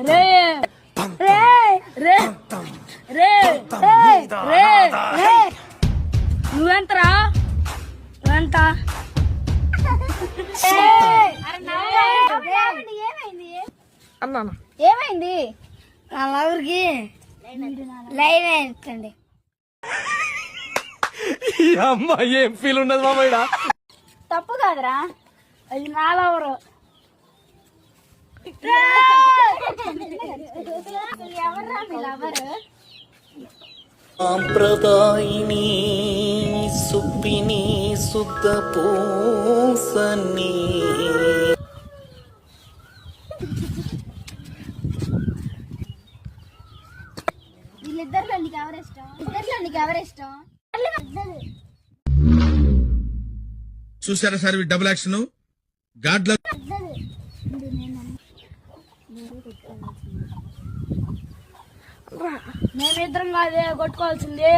రే రే రే రే రే రే నువ్వెంతరా నువ్వెంత ఏమైంది నా లవర్కి లైన్ వేయండి. అమ్మ ఏం ఫీల్ ఉండదు మామయ్య. తప్పు కాదురా, అది నా లవరు. ఎవర్రా మీ లవరు? సాంప్రదాయిని సుప్పిని శుద్ధ పూసని వీళ్ళిద్దరిలో నీకు ఎవరిష్టం? ఇద్దరిలో నీకు ఎవరిష్టం? చూసారా సార్ డబుల్ యాక్షన్ గాడ్ల మేమిద్దరం కాదే కొట్టుకోవాల్సింది.